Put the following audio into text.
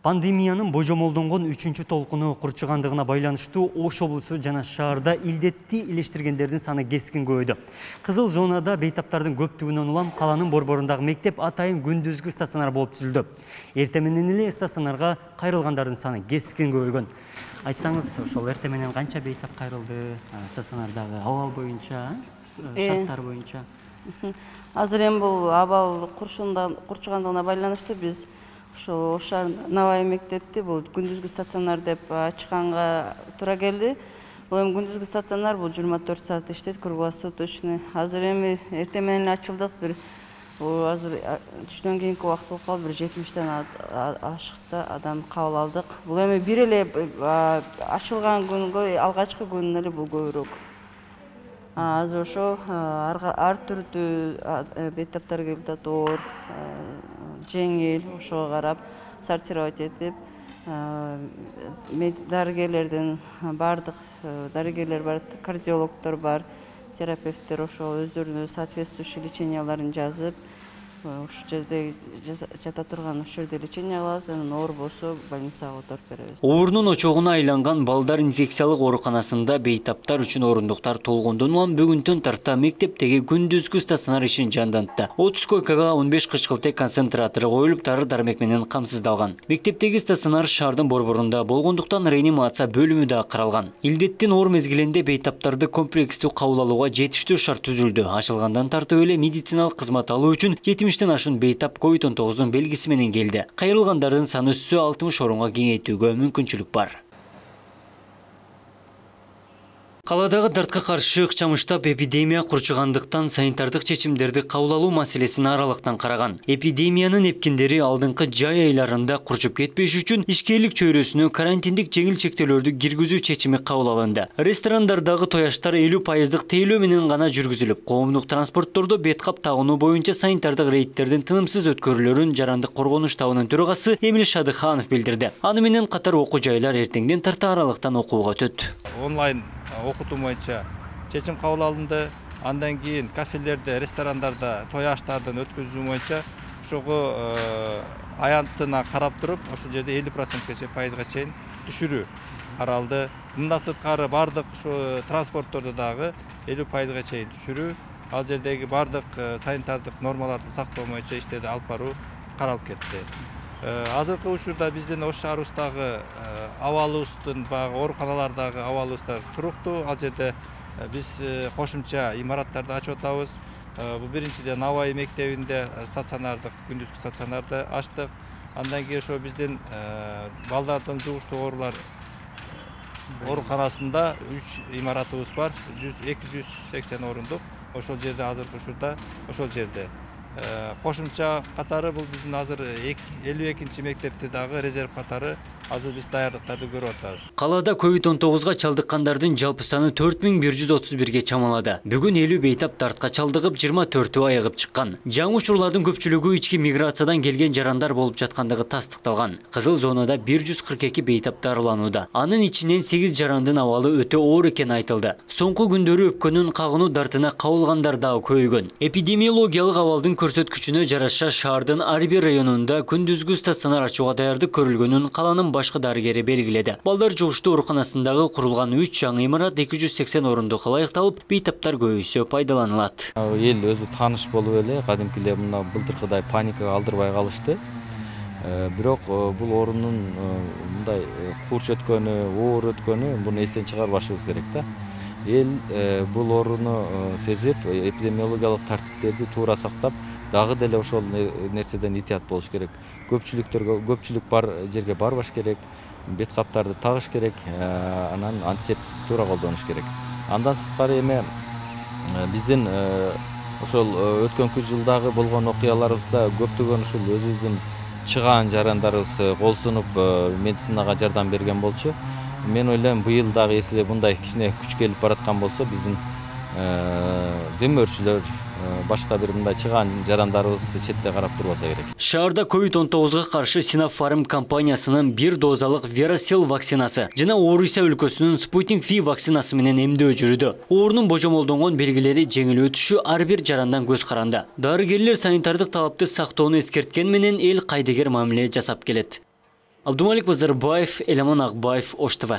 Пандемиянын божомолдонгон 3-чү толкуну курчугандыгына байланыштуу Ош облусу жана шаарда илдетти илештиргендердин саны кескин көбөйдү. Кызыл зонада бейтаптардын көптүгүнөн улам каланын борборундагы мектеп атайын күндүзгү стационар болуп түзүлдү. Эртең менен эле стационарга кайрылгандардын саны кескин көбөйгөн. Айтсаңыз, ошол эртең менен канча бейтап кайрылды стационардагы абал боюнча, шарттар боюнча? Азыр эми бул абал курчугандыгына байланыштуу биз ошол Ош шаарында Навай мектепти бул күндүзгү стационар деп ачканга туура келди. Бул эми күндүзгү стационар бул 24 саат иштейт, круглосуточный. Азыр эми эртең менен ачылдык, бир азыр түштөн кийинки убакыт болуп калды, бир 70тен ашыкта адам кабыл алдык. Бул эми бир эле ачылган күнгө алгачкы күнүнөн эле бул көбүрөөк. Азыр ошо ар түрдүү бейтаптар келди, оор, жеңил, ошого карап сортировать этип, дарыгерлердин бардык дарыгерлер бар, кардиологдор бар, терапевттер ошол өздөрүнүн соответствующий леченияларын жазып, ошол жерде жата турган ошол жерде лечение алабыз, анан оор болсо больницага которуп беребиз. Оорунун очогуна айланган балдар инфекциялык ооруканасында бейтаптар үчүн орундуктар толгондон улам бүгүнтөн тарта мектептеги күндүзгү стационар ишин жандантты. 30 койкага 15 кычкылтек концентратору коюлуп, дары-дармек менен камсыздалган. Мектептеги стационар шаардын борборунда болгондуктан реанимация бөлүмү да каралган. Илдеттин оор мезгилинде бейтаптарды комплекстүү кабыл алууга жетиштүү шарт түзүлдү. Ачылгандан тартып эле медициналык кызмат алуу үчүн 70тен ашын бейтап COVID-19 белгиси менен келди. Кайрылгандардын саны өссө 60 орунга кеңейтүүгө мүмкүнчүлүк бар. Каладагы дартка каршы ыкчамыштап эпидемия курчугандыктан санитардык чечимдерди кабыл алуу маселесин аралыктан караган. Эпидемиянын эпкиндери алдыңкы жай айларында курчуп кетпеш үчүн ишкерлик чөйрөсүнө карантиндик жеңил чектөөлөрдү киргизүү чечими кабыл алынды. Ресторандардагы тояштар 50% тейлөө менен гана жүргүзүлүп, коомдук транспорттордо бет кап тагынуу боюнча санитардык рейдтердин тынымсыз өткөрүлөрүн Жарандык коргонуу штабынын төрагасы Эмил Шадыханов билдирди. Аны менен катар окуу жайлар эртеңден тарта аралыктан окууга өтөт. Онлайн окутуу боюнча чечим кабыл алынды. Андан кийин кафелерде, ресторандарда тояштардын өткөзүү боюнча ошого аянтына карап туруп, ошол жерде 50%-пайызга чейин түшүрүү каралды. Мындан сырткары бардык транспорттордо дагы 50%-га чейин түшүрүү, ал жердеги бардык санитардык нормаларды сактоо боюнча иштерди алып баруу каралып кетти. Азыркы учурда биздин Ош шаарыбыздагы абалыбыздын баягы ооруканалардагы абалыбыздар туруктуу. Ал жерде биз кошумча имараттарды ачып атабыз. Бул биринчиден Навай мектебинде стационардык, күндүзгү стационарды ачтык. Андан кийин ошо биздин балдардын жугуштуу оорулар ооруканасында 3 имаратыбыз бар, 280 орундук. Ошол жерде азыркы учурда ошол жерде кошумча катары бул биздин азыр 52-чи мектепти дагы резерв катары азыр биз даярдыктарды көрүп атабыз. Калада COVID-19 чалдыккандардын жалпы саны 4131ге чамалады. Бүгүн 50 бейтап дартка чалдыгып, 24-ü айыгып чыккан. Жаңы учурлардын көпчүлүгү ички миграциядан келген жарандар болуп жаткандыгы тастыкталган. Кызыл зонада 142 бейтап дарыланууда. Анын ичинен 8 жарандын абалы өтө оор экени айтылды. Соңку күндөрү өпкөнүн кагынуу дартына кабылгандар дагы көбөйгөн. Эпидемиологиялык абалдын көрсөткүчүнө жараша шаардын ар бир районунда күндүзгү стационар ачууга даярдык көрүлгөнүн каланын башкы дарыгери белгиледи. Балдар жугуштуу ооруканасындагы курулган 3 жаңы имарат 280 орундукка ылайыкталып, бейтаптар көбөйсө пайдаланылат. Эл өзү тааныш болуп эле кадимкилер мына былтыркыдай паникага алдырбай калышты. Бирок бул оорунун мындай курч өткөнү, оор өткөнү буну эстен чыгарбашыбыз керек да. Эл бул ооруну сезип, эпидемиологиялык тартиптерди туура сактап, дагы деле ошол нерседен итият болуш керек. Көпчүлүк бар жерге барбаш керек, бет каптарды тагыш керек, анан антисептик туура колдонуш керек. Андан сырткары эми биздин ошол өткөнкү жылдагы болгон окуяларыбызда көптөгөн ушул өзүбүздүн чыгаан жарандарыбыз кол сунуп медицинага жардам берген болчу. Мен ойлойм, быйыл дагы эсиле мындай кичине күч келип бараткан болсо, биздин демөөрчүлөр, башка бир мындай чыгаан жарандарыбыз четте карап турбаса керек. Шаарда COVID-19 каршы Sinopharm компаниясынын 1 дозалык Veracell вакцинасы жана Орусия өлкөсүнүн Sputnik V вакцинасы менен эмдөө жүрүүдө. Оорунун божомолдонгон белгилери жеңил өтүшү ар бир жарандан көз каранды. Дарыгерлер санитардык талапты сактоону эскерткени менен эл кайдыгер мамиле жасап келет. Абдумалик Базарбаев, Элемон Акбаев, Ош ТВ.